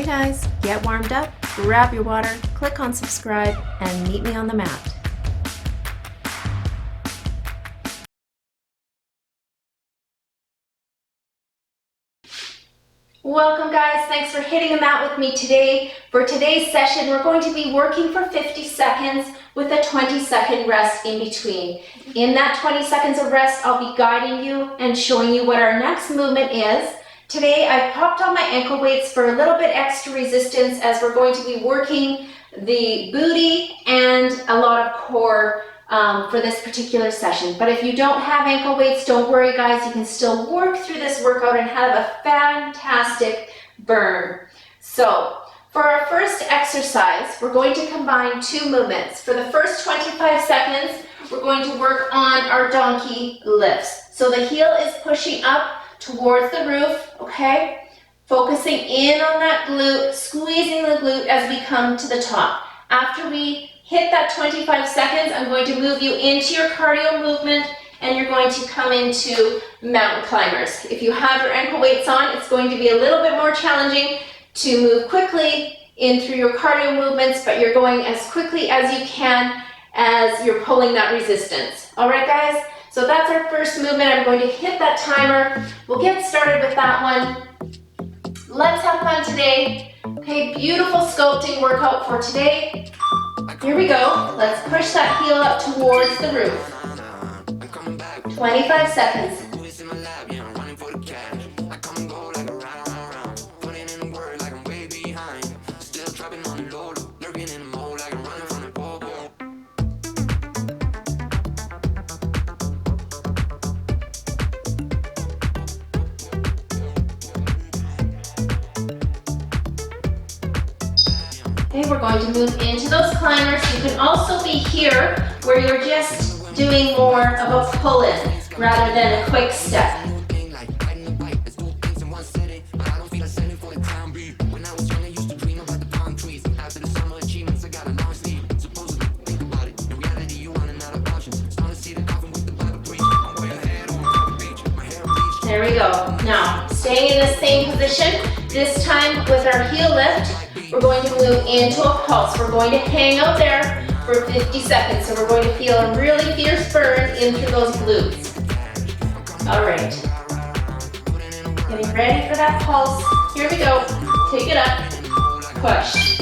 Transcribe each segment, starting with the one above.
Hey guys, get warmed up, grab your water, click on subscribe, and meet me on the mat. Welcome guys, thanks for hitting the mat with me today. For today's session, we're going to be working for 50 seconds with a 20-second rest in between. In that 20 seconds of rest, I'll be guiding you and showing you what our next movement is. Today, I popped on my ankle weights for a little bit extra resistance as we're going to be working the booty and a lot of core for this particular session. But if you don't have ankle weights, don't worry guys, you can still work through this workout and have a fantastic burn. So for our first exercise, we're going to combine two movements. For the first 25 seconds, we're going to work on our donkey lifts. So the heel is pushing up towards the roof, okay? Focusing in on that glute, squeezing the glute as we come to the top. After we hit that 25 seconds, I'm going to move you into your cardio movement and you're going to come into mountain climbers. If you have your ankle weights on, it's going to be a little bit more challenging to move quickly in through your cardio movements, but you're going as quickly as you can as you're pulling that resistance. All right, guys? So that's our first movement. I'm going to hit that timer. We'll get started with that one. Let's have fun today. Okay, beautiful sculpting workout for today. Here we go. Let's push that heel up towards the roof. 25 seconds. Okay, we're going to move into those climbers. You can also be here where you're just doing more of a pull-in rather than a quick step. There we go. Now, staying in the same position, this time with our heel lift, we're going to move into a pulse. We're going to hang out there for 50 seconds. So we're going to feel a really fierce burn in through those glutes. All right. Getting ready for that pulse. Here we go. Take it up. Push.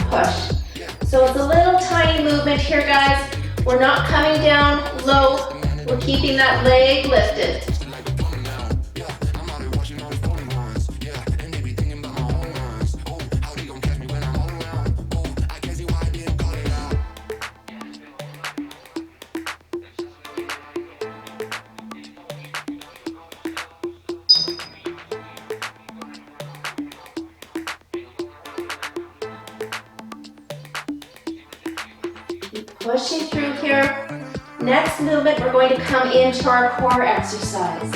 Push. So it's a little tiny movement here, guys. We're not coming down low. We're keeping that leg lifted. Pushing through here. Next movement, we're going to come into our core exercise.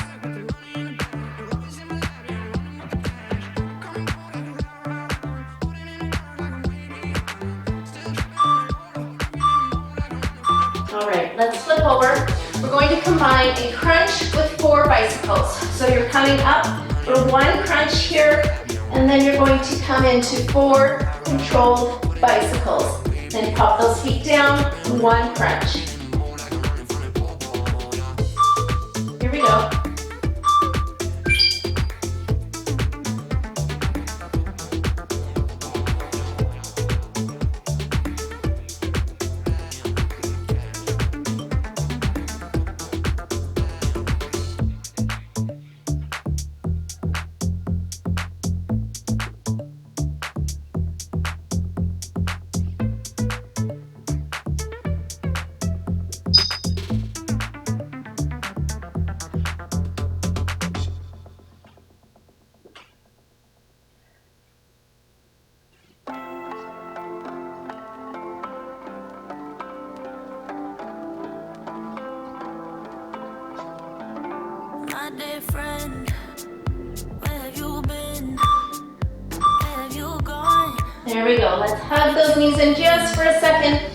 All right, let's flip over. We're going to combine a crunch with 4 bicycles. So you're coming up for 1 crunch here, and then you're going to come into 4 controlled bicycles. Then pop those feet down, 1 crunch. Here we go. My dear friend, where have you been? Where have you gone? There we go. Let's hug those knees in just for a second.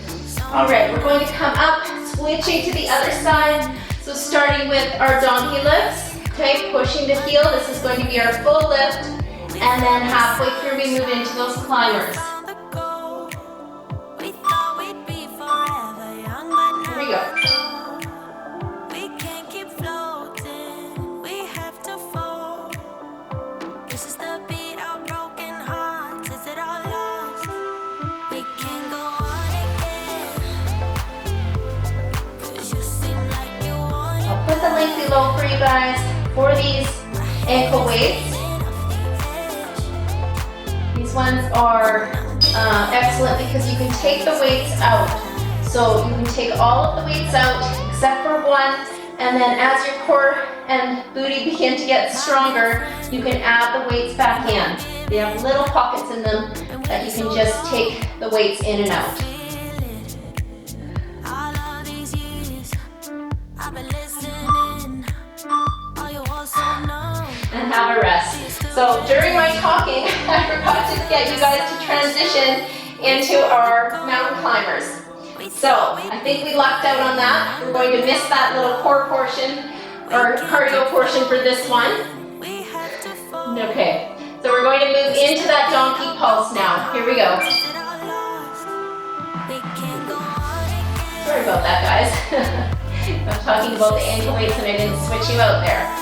All right, we're going to come up, switching to the other side. So starting with our donkey lifts, okay, pushing the heel. This is going to be our full lift. And then halfway through, we move into those climbers. Here we go. I'll put the link below for you guys for these ankle weights. These ones are excellent because you can take the weights out. So you can take all of the weights out except for one, and then as your core and booty begin to get stronger, you can add the weights back in. They have little pockets in them that you can just take the weights in and out. And have a rest. So during my talking, I forgot to get you guys to transition into our mountain climbers. So I think we lucked out on that. We're going to miss that little core portion or cardio portion for this one. Okay, so we're going to move into that donkey pulse now. Here we go. Sorry about that, guys. I'm talking about the ankle weights and I didn't switch you out there.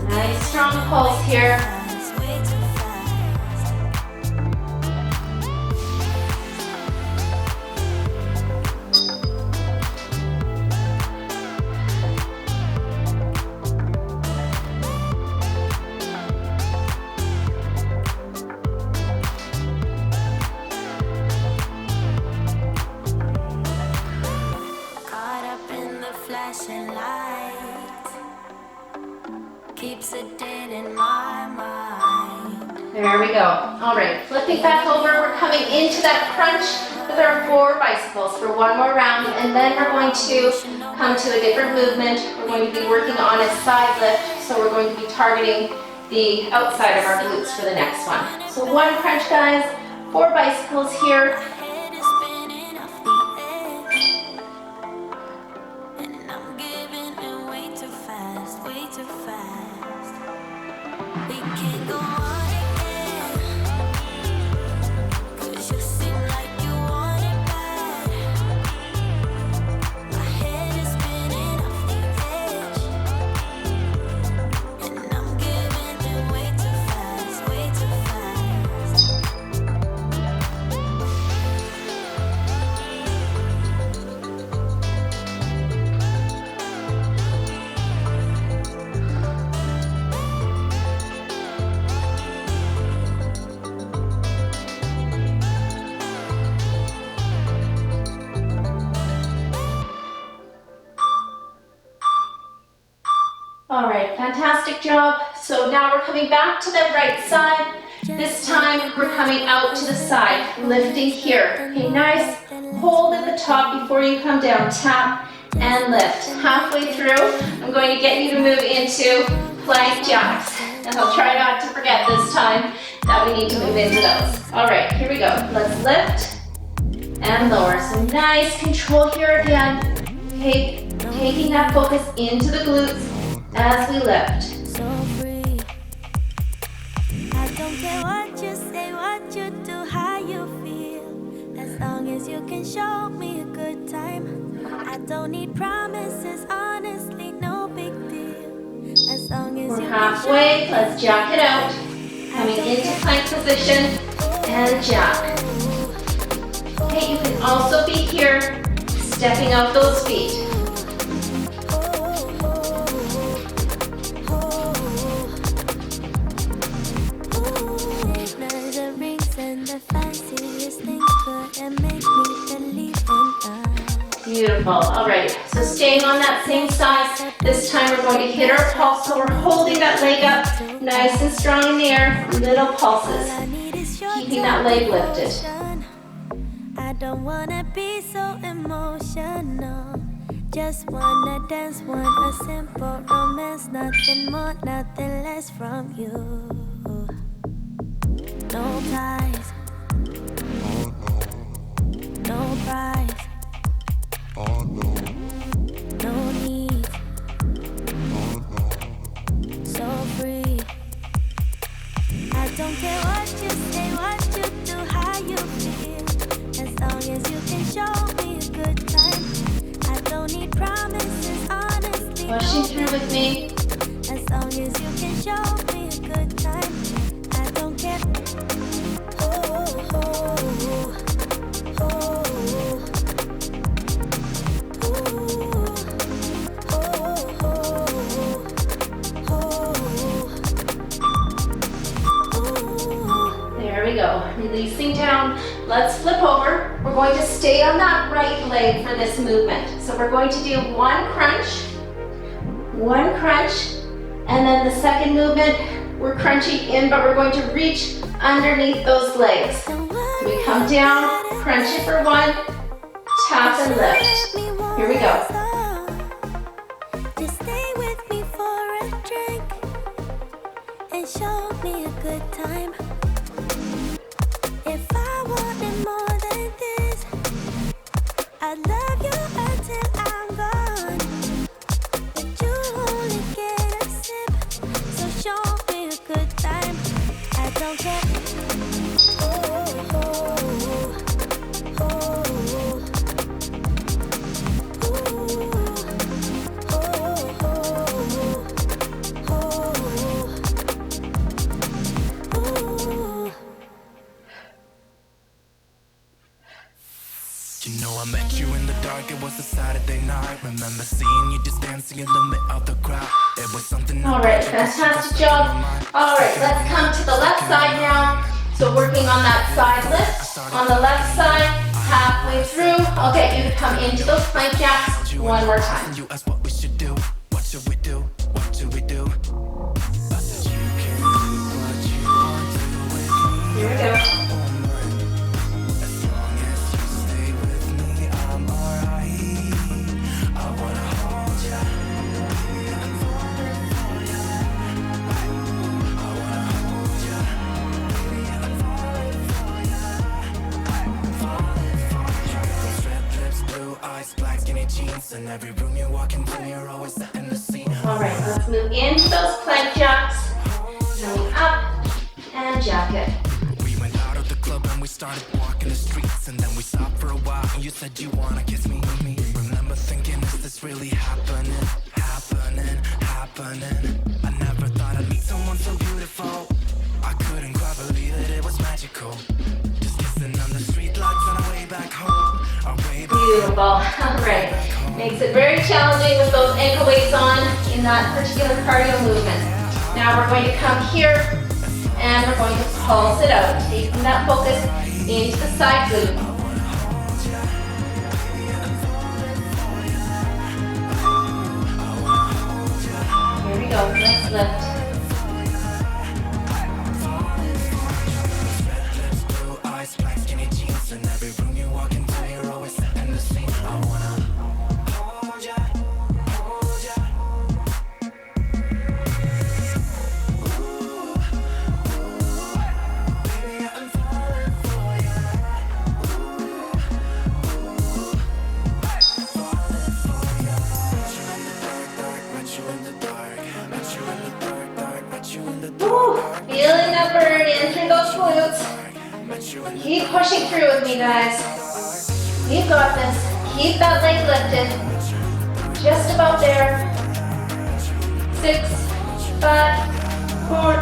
Nice strong pulse here. Caught up in the flashing lights. Keeps it dead in my mind. There we go. All right, flipping back over, we're coming into that crunch with our 4 bicycles for one more round, and then we're going to come to a different movement. We're going to be working on a side lift, so we're going to be targeting the outside of our glutes for the next one. So 1 crunch, guys, 4 bicycles here. All right, fantastic job. So now we're coming back to the right side. This time we're coming out to the side, lifting here. Okay, nice. Hold at the top before you come down. Tap and lift. Halfway through, I'm going to get you to move into plank jacks. And I'll try not to forget this time that we need to move into those. All right, here we go. Let's lift and lower. So nice control here again. Okay, taking that focus into the glutes as we lift. So free. I don't care what you say, what you do, how you feel. As long as you can show me a good time. I don't need promises, honestly, no big deal. As long as we're halfway, let's jack it out. Coming into plank position and jack. Okay, you can also be here, stepping out those feet. Beautiful. All right, so staying on that same side. This time we're going to hit our pulse, so we're holding that leg up nice and strong in the air. Little pulses, keeping that leg lifted. I don't wanna be so emotional. Just wanna dance, want a simple romance. Nothing more, nothing less from you. No ties, no price. can show me a good time. I don't need promises, honestly. Pushing through with me. As long as you can show me a good time, I don't care. Oh, oh, oh, oh, There we go. Releasing down. Let's flip over. We're going to stay on that right leg for this movement. So we're going to do one crunch, and then the second movement, we're crunching in, but we're going to reach underneath those legs. We come down, crunch it for one, tap and lift. Here we go. just stay with me for a drink and show me a good time. If I wanted more than this, I'd love you until I'm gone. But you only get a sip, so show me a good time. I don't care. Oh, oh, oh, oh, oh, You know I met you in the dark, it was a Saturday night. Remember seeing you just dancing in the middle of the crowd. It was something. All right, fantastic job. All right, let's come to the left side now. So working on that side lift. On the left side, halfway through, I'll get you to come into those plank jacks one more time. You asked what we should do, what should we do, what should we do? I said you can do what you want to with me. Here we go. As long as you stay with me, I'm alright. I wanna hold ya. I'm falling for ya. I wanna hold ya. I'm falling for ya. I'm falling for ya. Red lips, blue eyes, black skinny jeans. In every room you walk into, you're always setting the scene. All right, let's move into those plank jacks. Coming up and jack it. We went out of the club and we started walking the streets, and then we stopped for a while and you said you wanna kiss me. Remember thinking, is this really happening? I never thought I'd meet someone so beautiful. I couldn't quite believe that it was magical. Just kissing on the street lights on our way back home. Our way back Beautiful. All right. Makes it very challenging with those ankle weights on in that particular cardio movement. Now we're going to come here and we're going to pulse it out, taking that focus into the side glute. Here we go. Let's lift. red lips, blue eyes, black skinny jeans. In every room you walk into, you're always setting the scene. I wanna hold ya, hold ya. Baby, I'm falling for ya. Falling for ya. Met you in the dark, met you in the dark, met you in the dark, Woo! Feeling that burn in through those glutes. met you in the Keep pushing through with me, guys. You've got this. Keep that leg lifted. Just about there. 6, 5, 4,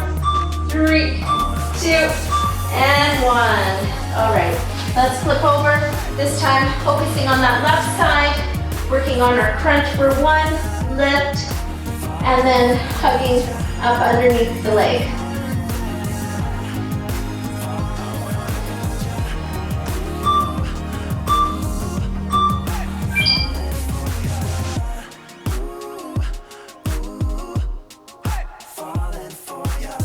3, 2, and 1. All right, let's flip over. This time, focusing on that left side, working on our crunch for one, lift, and then hugging up underneath the leg. falling for ya.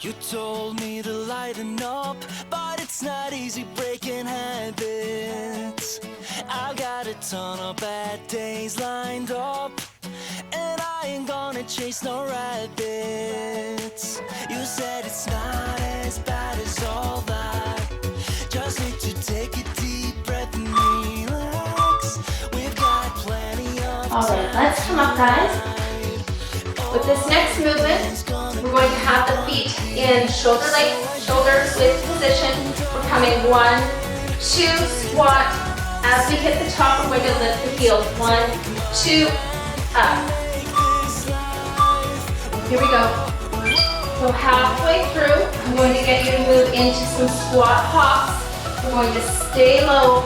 You told me to lighten up, but it's not easy breaking habits. I've got a ton of bad days lined up, and I I ain't gonna chase no rabbits. You said it's not as bad as all that. Just need to take a deep breath and relax. We've got plenty of All right, let's come up, guys. With this next movement, we're going to have the feet in shoulder width position. We're coming 1, 2, squat. As we hit the top, we're going to lift the heels. 1, 2, up. Here we go. So halfway through, I'm going to get you to move into some squat hops. We're going to stay low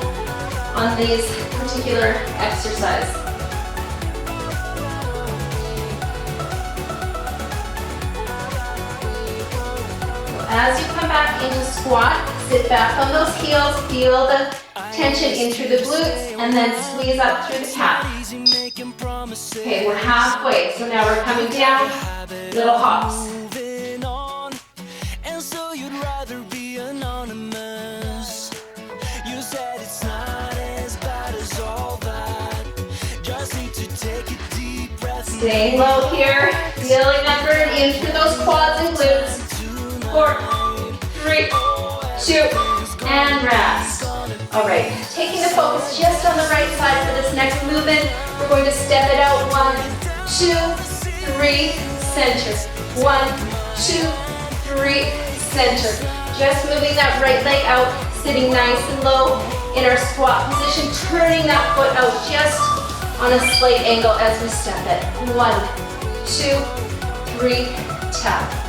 on these particular exercises. As you come back into squat, sit back on those heels, feel the tension in through the glutes, and then squeeze up through the calf. Okay, we're halfway, so now we're coming down, little hops. And so you'd rather be anonymous. You said it's not as bad as all that. Just need to take a deep breath. Staying low here, feeling that burn in through those quads and glutes. 4, 3, 2, and rest. All right, taking the focus just on the right side for this next movement. We're going to step it out. 1, 2, 3, center. 1, 2, 3, center. Just moving that right leg out, sitting nice and low in our squat position, turning that foot out just on a slight angle as we step it. 1, 2, 3, tap.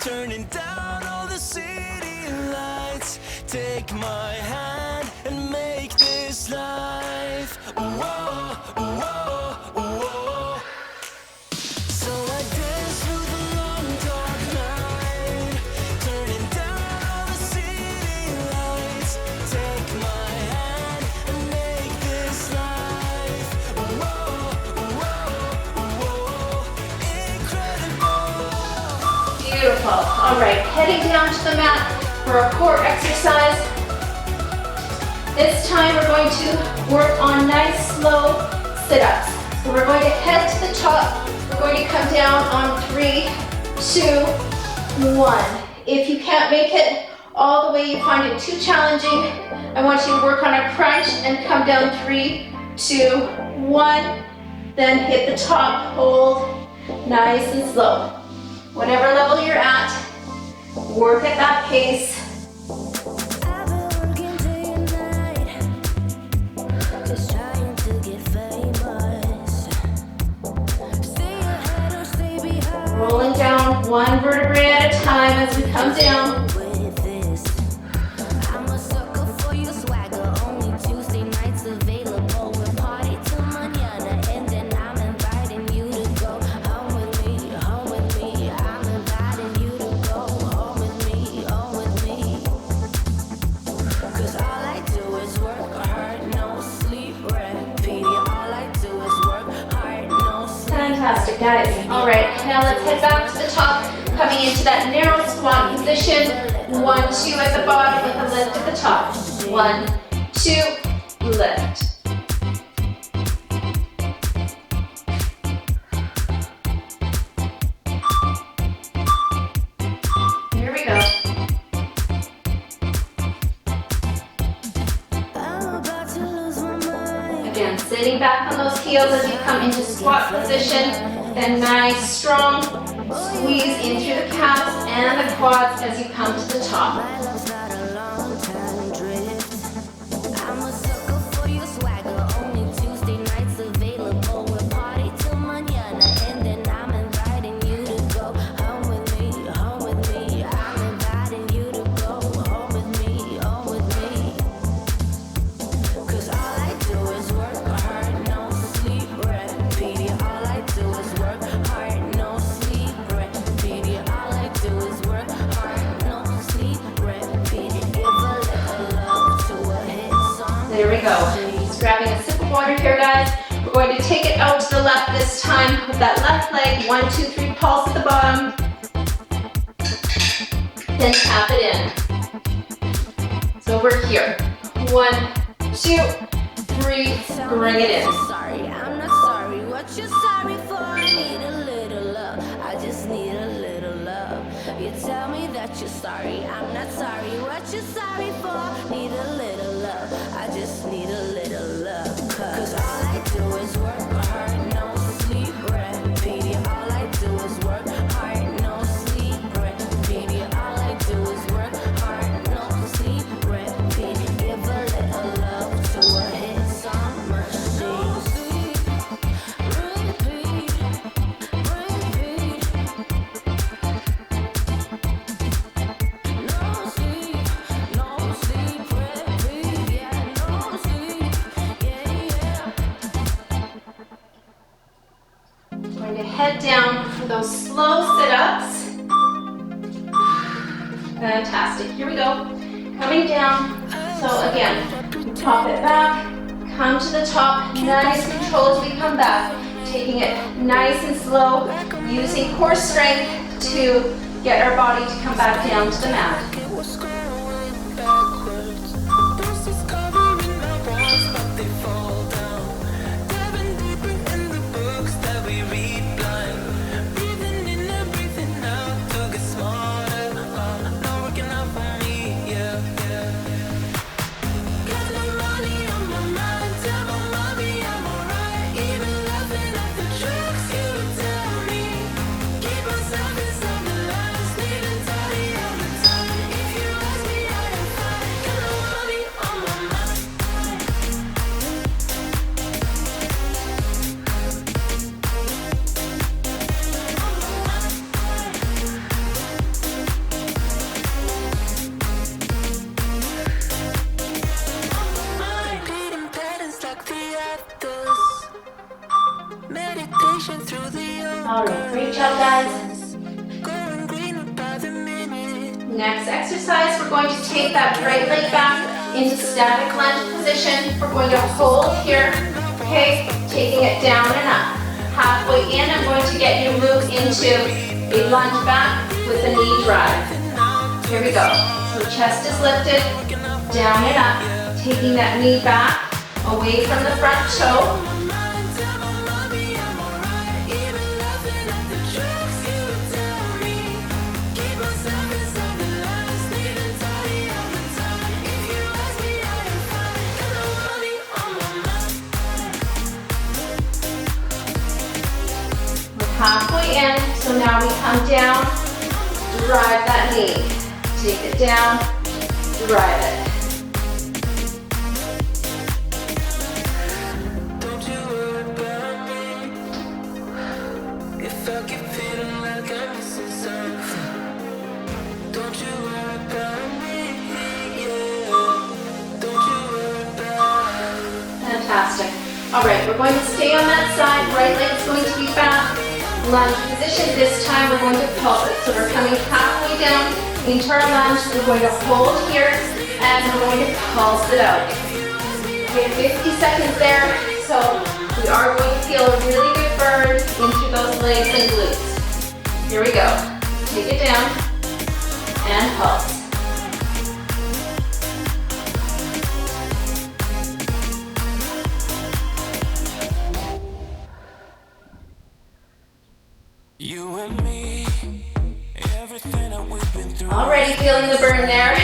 Turning down all the city lights. Take my hand and make this life. Whoa, whoa, whoa. So I dance through the long dark night. Turning down all the city lights. Take my hand and make this life. Whoa, whoa, whoa. Incredible. Beautiful. All right, heading down to the mat for a core exercise. This time we're going to work on nice, slow sit-ups. So we're going to head to the top. We're going to come down on 3, 2, 1. If you can't make it all the way, you find it too challenging, I want you to work on a crunch and come down 3, 2, 1. Then hit the top, hold, nice and slow. Whatever level you're at, work at that pace. I've been working day and night, just trying to get famous. Stay ahead or stay behind. Rolling down one vertebrae at a time as we come down. With this, I'm a sucker for your swagger. Only Tuesday nights available. We'll party till mañana, and then I'm inviting you to go home with me, home with me. I'm inviting you to go home with me, home with me. 'Cause all I do is work hard, no sleep, repeat. All I do is work hard, no sleep. Fantastic, guys. All right, now let's head back to the top, coming into that narrow squat position. 1, 2 at the bottom with a lift at the top. 1, 2, lift. Here we go. I'm about to lose my mind. Again, sitting back on those heels as you come into squat position. Then nice, strong squeeze in through the calves and the quads as you come to the top. My love's got a long time drift. I'm a sucker for your swagger. Only Tuesday nights available. We'll party till mañana, and then I'm inviting you to go home with me, home with me. I'm inviting you to go home with me, home with me. 'Cause all I do is work hard, no sleep, repeat. All I do is work hard, no sleep, repeat. All I do is work hard, no sleep, repeat. Give a little love to a hit song. There we go. Just grabbing a sip of water here, guys. We're going to take it out to the left this time with that left leg. 1, 2, 3, pulse at the bottom. Then tap it in. So we're here. 1, 2, 3, bring it in. Sorry, I'm not sorry. What you sorry for? I need a little love. I just need a little love. You tell me that you're sorry. I'm not sorry. What you sorry for? Need a little love. I just need a little love. Cause all I do is work hard, no sleep, repeat. All I do is work hard, no sleep, repeat. All I do is work hard, no sleep, repeat. Give a little love to a hit song machine. Repeat, repeat. No sleep, repeat. Yeah, no sleep, yeah. Going to head down for those slow sit-ups. Fantastic. Here we go. Coming down. So again, pop it back. Come to the top. Nice control as we come back. Taking it nice and slow. Using core strength to get our body to come back down to the mat. It was going backwards. Bruises covering my walls, but they fall down. Diving deeper in the books that we read blind. Breathing in and breathing out to get smarter. Not working out for me, yeah. Got no money on my mind. Tell my mommy I'm alright. Even laughing at the jokes you tell me. Keep myself inside the lines. Needing tidy all the time. If you ask me, I am fine. Got no money on my mind. Repeating patterns like the others. Meditation through the All right, great job, guys. going greener by the minute. Next exercise, we're going to take that right leg back into static lunge position. We're going to hold here, okay? Taking it down and up. Halfway in, I'm going to get you to move into a lunge back with a knee drive. Here we go. So chest is lifted, down and up. Taking that knee back, away from the front toe. We're halfway in, so now we come down, drive that knee. Take it down, drive it. Don't you worry about me. If I keep feeling like I'm missing something. Don't you worry about me, yeah. Don't you worry about me. Fantastic. All right, we're going to stay on that side. Right leg is going to be back. Lunge position. This time we're going to pulse it. So we're coming halfway down into our lunge. We're going to hold here and we're going to pulse it out. Okay, 50 seconds there. So we are going to feel a really good burn into those legs and glutes. Here we go. Take it down and pulse. You and me, everything that we've been through. Already feeling the burn there.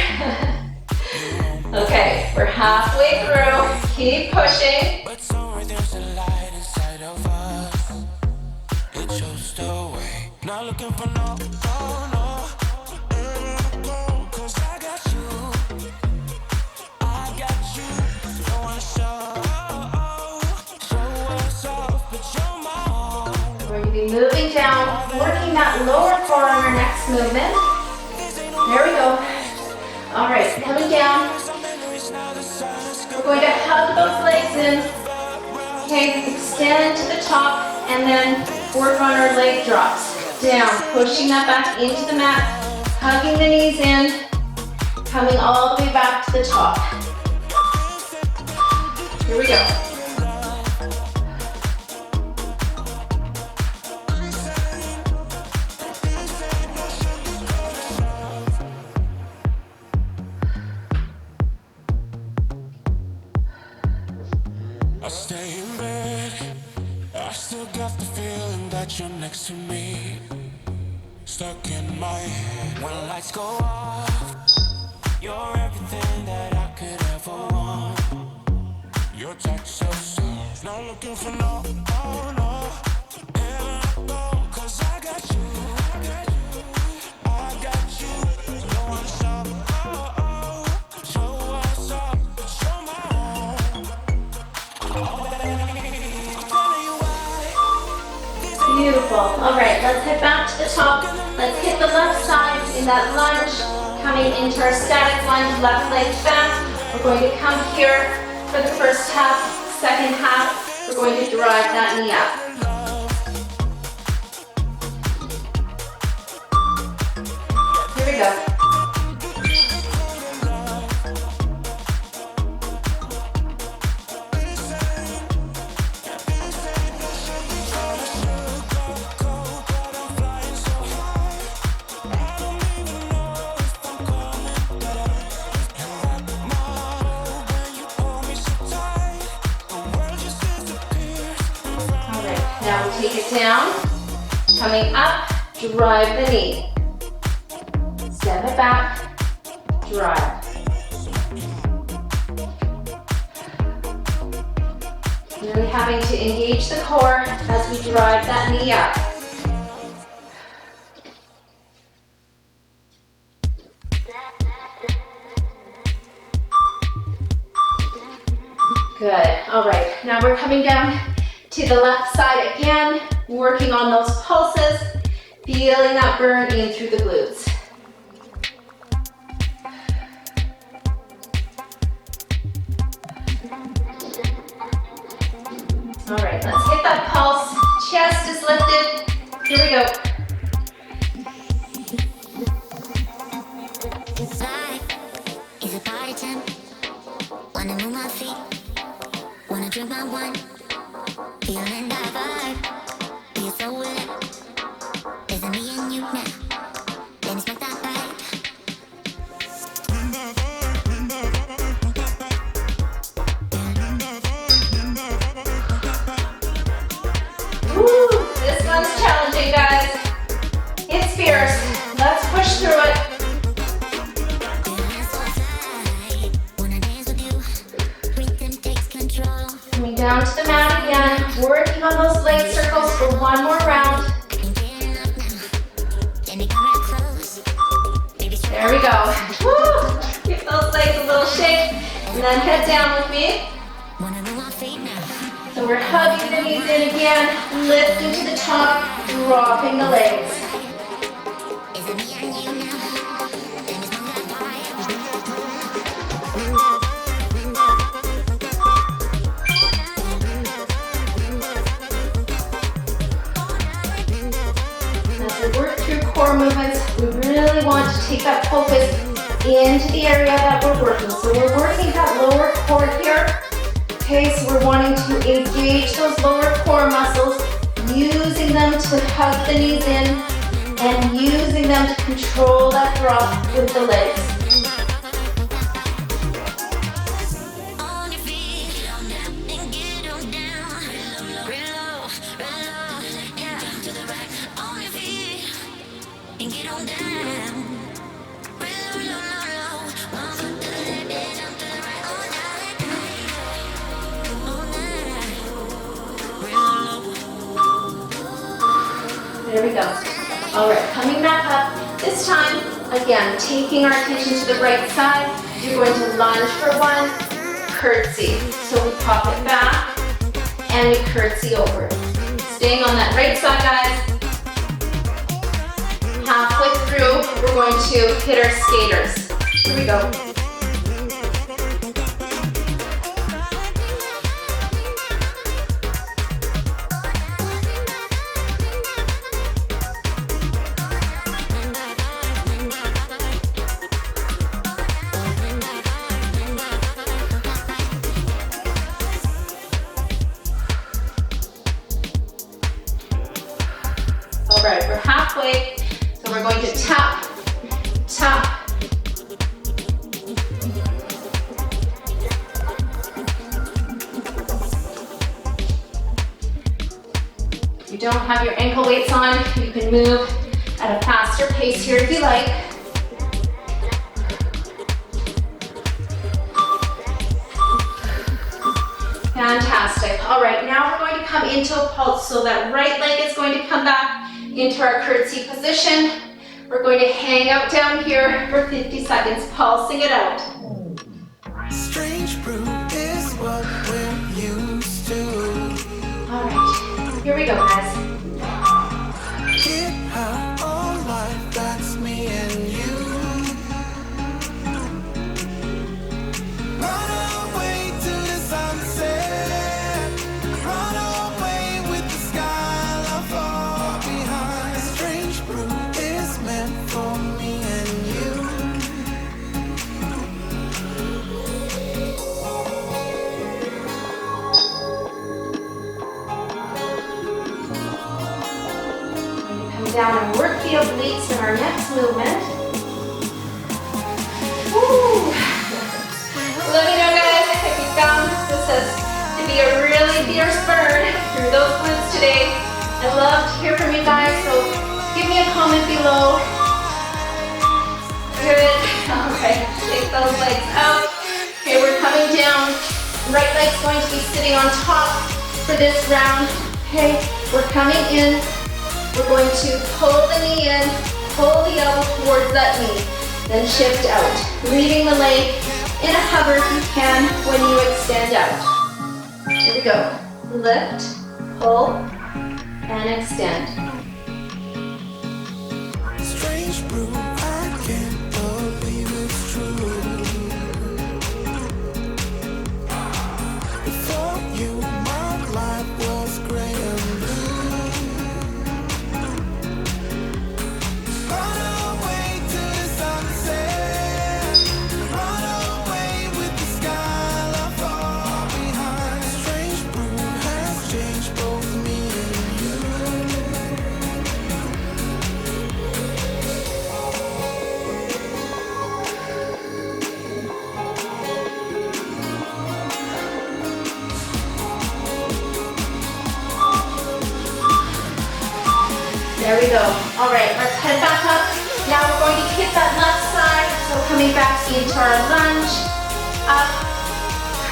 Okay, we're halfway through. Keep pushing. But somewhere there's a light inside of us. It shows the way. Not looking for no. Cause I got you. Don't wanna show us off, but you're mine. We're going to be moving down, working that lower core on our next movement. There we go. All right, coming down. We're going to hug those legs in. Okay, extend to the top and then work on our leg drops. Down, pushing that back into the mat, hugging the knees in, coming all the way back to the top. Here we go. I stay in bed, I still got the feeling that you're next to me, stuck in my head. When lights go off, you're everything that I could ever want. Your touch so soft, not looking for no, oh no. And I go, 'cause I got you, I got you. No one's up, oh oh. Show us up, show my home. Beautiful. All right, let's head back to the top. Let's hit the left side in that lunge, coming into our static lunge, left leg back. We're going to come here for the first half. Second half, we're going to drive that knee up. Here we go. Now we take it down, coming up, drive the knee. Step it back, drive. Really having to engage the core as we drive that knee up. Good, all right, now we're coming down to the left side again, working on those pulses, feeling that burn in through the glutes. All right, let's hit that pulse. Chest is lifted. Here we go. This life is a party time. Wanna move my feet, wanna drink my wine. Feeling that vibe, feel so lit. There's a me and you now, let me smoke that vibe. Woo, this one's challenging, guys. It's fierce. Let's push through it. Feeling so tight, wanna dance with you. Rhythm takes control. Coming down to the mat again, working on those leg circles for one more round. There we go. Woo! Give those legs a little shake, and then head down with me. So we're hugging the knees in again, lifting to the top, dropping the legs. As we work through core movements, we really want to take that focus into the area that we're working. So we're working that lower core here. Okay, so we're wanting to engage those lower core muscles, using them to hug the knees in and using them to control that drop with the legs. There we go. All right, coming back up. This time, again, taking our attention to the right side. You're going to lunge for one, curtsy. So we pop it back and we curtsy over. Staying on that right side, guys. Halfway through, we're going to hit our skaters. Here we go. All right, we're halfway, so we're going to tap, tap. don't have your ankle weights on, you can move at a faster pace here if you like. Fantastic. All right, now we're going to come into a pulse. So that right leg is going to come back into our curtsy position. We're going to hang out down here for 50 seconds, pulsing it out. Strange brew is what we're used to. All right, here we go, guys. Get high on life, that's me and you. Run away to the sunset. Run away with the sky, love far behind. Strange brew is meant for me and you. Come down and work the obliques in our next movement. Woo! Let me know, guys, if you found this to be a really fierce burn through those glutes today. I'd love to hear from you guys, so give me a comment below. Good. All right, take those legs out. Okay, we're coming down. Right leg's going to be sitting on top for this round. Okay, we're coming in. We're going to pull the knee in, pull the elbow towards that knee, then shift out, leaving the leg in a hover if you can when you extend out. Here we go. Lift, pull, and extend. Strange brew, I can't believe it's true. Before you, my life was gray and blue. Run away to the sunset. Run away with the sky, love far behind. Strange brew has changed both me and you. There we go. All right, let's head back up. Now we're going to hit that left side. So coming back into our lunge, up,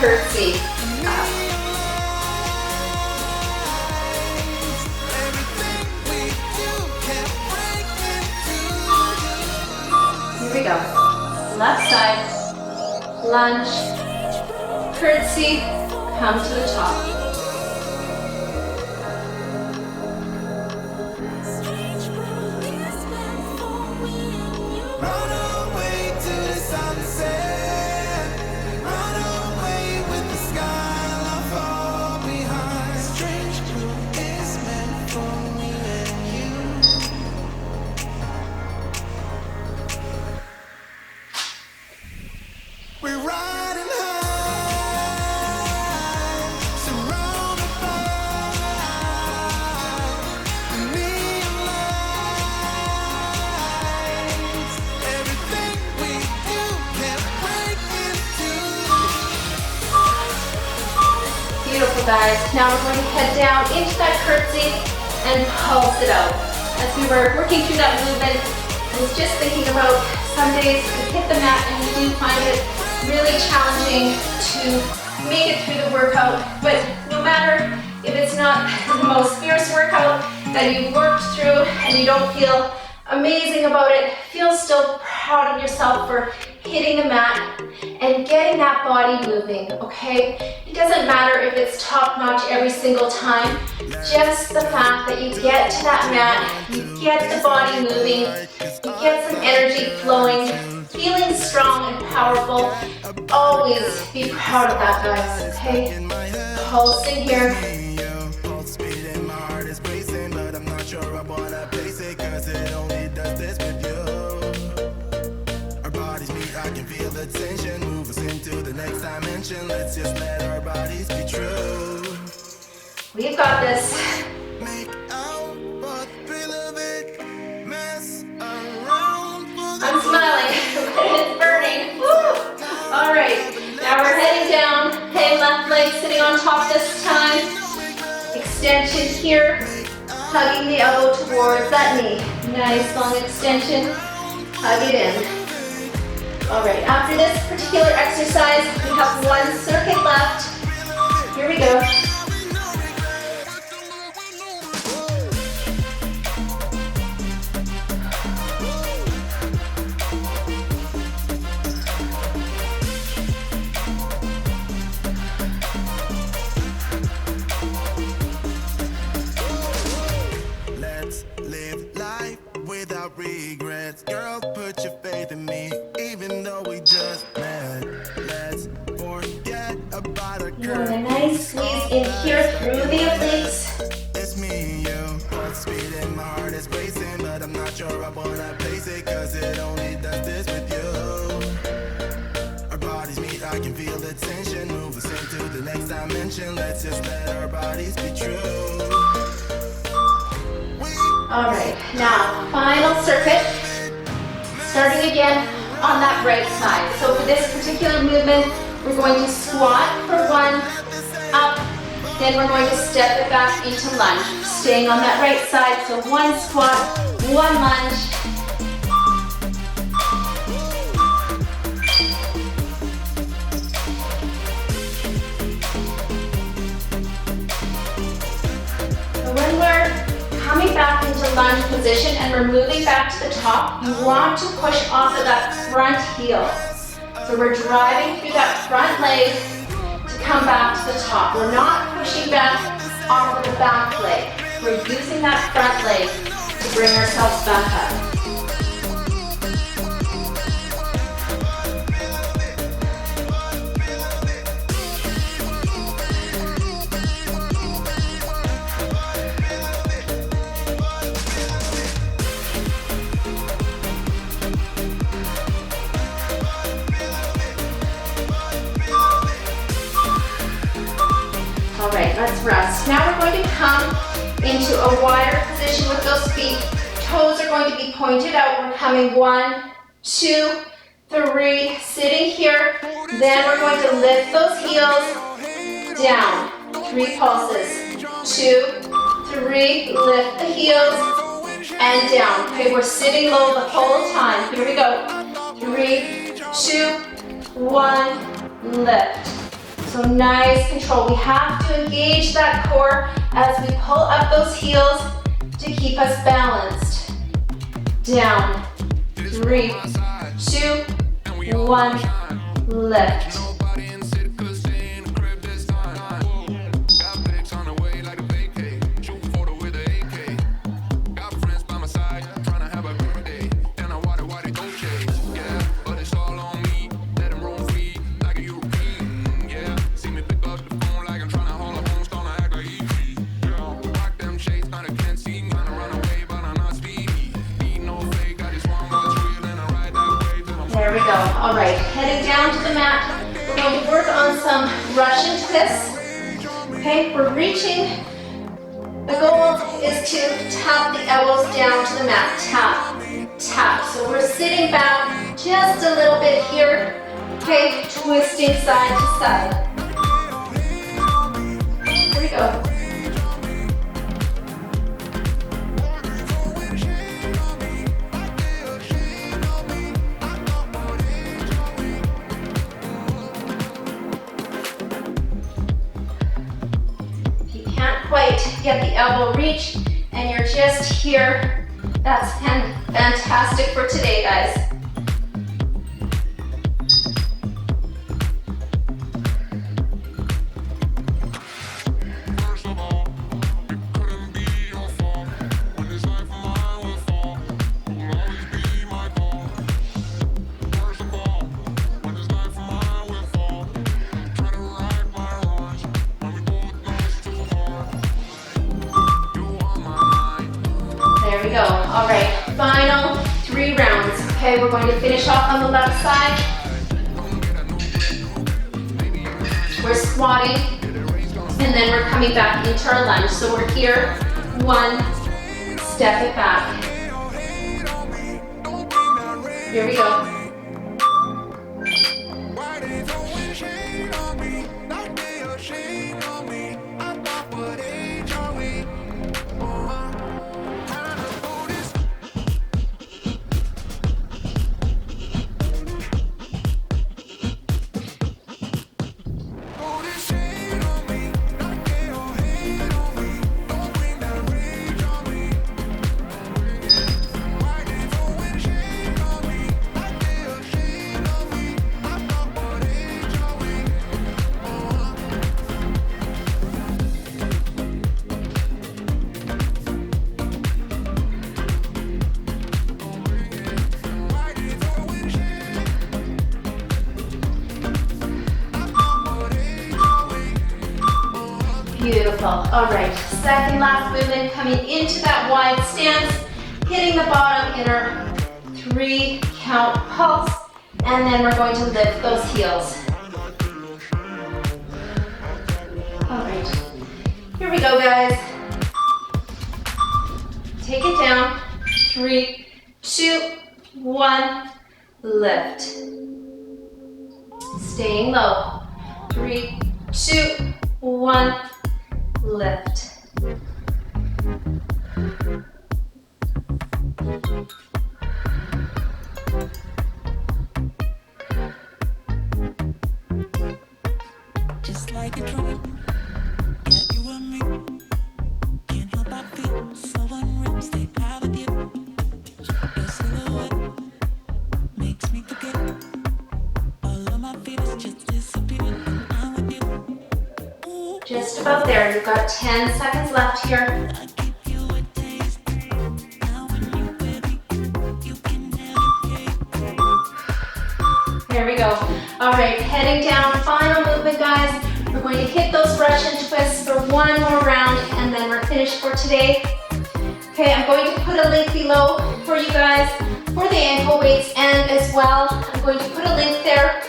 curtsy, up. Here we go. Left side, lunge, curtsy, come to the top. Run away to the sunset. Run away with the sky, love far behind. Strange brew is meant for me and you. We're riding high, surrounded by the neon lights. Everything we do can break into. Beautiful, guys. Now we're going to head down into that curtsy and pulse it out. As we were working through that movement, I was just thinking about some days we hit the mat and we do find it really challenging to make it through the workout. But no matter if it's not the most fierce workout that you've worked through and you don't feel amazing about it, feel still proud of yourself for hitting the mat and getting that body moving, okay? It doesn't matter if it's top-notch every single time, just the fact that you get to that mat, you get the body moving, you get some energy flowing, feeling strong and powerful. Always be proud of that, guys, okay? Pulsing here. Pulse speed and my heart is racing, but I'm not sure I wanna place it, 'cause it only does this with you. Our bodies meet, I can feel the tension, move us into the next dimension. Let's just let our bodies be true. We've got this. Make out, but thrill of it, mess around for the I'm smiling, but it's burning. Woo! All right, now we're heading down. Hey, left leg sitting on top this time. Extension here. hugging the elbow towards that knee. Nice long extension, hug it in. All right, after this particular exercise, we have one circuit left. Here we go. Let's live life without regrets. Girl, put your faith in me, even though we just met. Let's forget about a You want a nice squeeze in here through the obliques. It's me and you. Pulse speed and my heart is racing, but I'm not sure I wanna pace it, cause it only does this with you. Our bodies meet, I can feel the tension. Move us into the next dimension. Let's just let our bodies be true. All right, now final circuit. Starting again on that right side. So for this particular movement, we're going to squat for one, up, then we're going to step it back into lunge. Staying on that right side, so one squat, one lunge. So when we're coming back into lunge position and we're moving back to the top, you want to push off of that front heel. So we're driving through that front leg to come back to the top. We're not pushing back off of the back leg. We're using that front leg to bring ourselves back up. All right, let's rest. Now we're going to come into a wider position with those feet. Toes are going to be pointed out. We're coming 1, 2, 3, sitting here. Then we're going to lift those heels down. 3 pulses. 2, 3, lift the heels and down. Okay, we're sitting low the whole time. Here we go. 3, 2, 1, lift. So nice control. We have to engage that core as we pull up those heels to keep us balanced. Down. 3, 2, 1, lift. There we go. All right, heading down to the mat. We're going to work on some Russian twists. Okay, we're reaching. The goal is to tap the elbows down to the mat. Tap, tap. So we're sitting back just a little bit here. Okay, twisting side to side. Here we go. Quite get the elbow reach and you're just here, that's fantastic for today, guys. There we go. All right, final 3 rounds. Okay, we're going to finish off on the left side. We're squatting, and then we're coming back into our lunge. So we're here, 1, step it back. Here we go. Beautiful. All right, second last movement, coming into that wide stance, hitting the bottom in our 3 count pulse, and then we're going to lift those heels. All right, here we go, guys. Take it down. 3, 2, 1, lift. Staying low. 3, 2, 1, lift. Just like a dream, got you and me. Can't help but feel so unreal. Stay out with you. Your silhouette makes me forget all of my fears just disappear when I'm with you. Ooh, Just about there. You've got 10 seconds left here. I give you a taste. Now when you with me, you can have it. There we go. All right, heading down, final movement, guys. We're going to hit those Russian twists for one more round, and then we're finished for today. Okay, I'm going to put a link below for you guys for the ankle weights, and as well, I'm going to put a link there.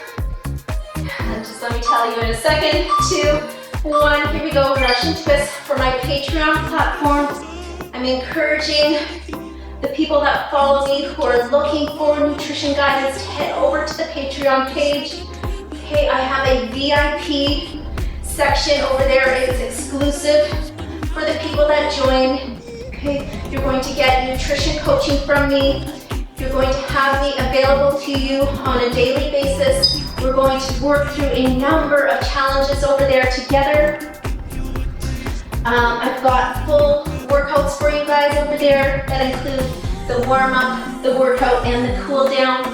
And just let me tell you in a second. 2, 1, here we go, Russian twist for my Patreon platform. I'm encouraging the people that follow me who are looking for nutrition guidance to head over to the Patreon page. Okay, I have a VIP section over there. It's exclusive for the people that join. Okay, you're going to get nutrition coaching from me. You're going to have me available to you on a daily basis. We're going to work through a number of challenges over there together. I've got full workouts for you guys over there that include the warm-up, the workout, and the cool-down.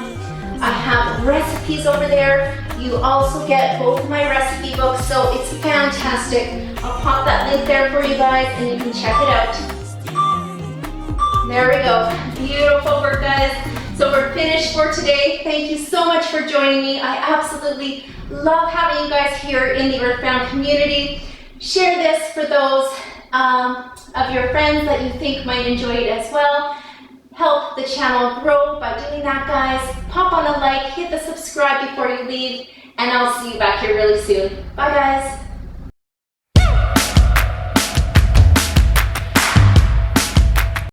I have recipes over there. You also get both of my recipe books, so it's fantastic. I'll pop that link there for you guys, and you can check it out. There we go. Beautiful work, guys. So we're finished for today. Thank you so much for joining me. I absolutely love having you guys here in the Earthbound community. Share this for those of your friends that you think might enjoy it as well. Help the channel grow by doing that, guys. Pop on a like, hit the subscribe before you leave, and I'll see you back here really soon. Bye, guys.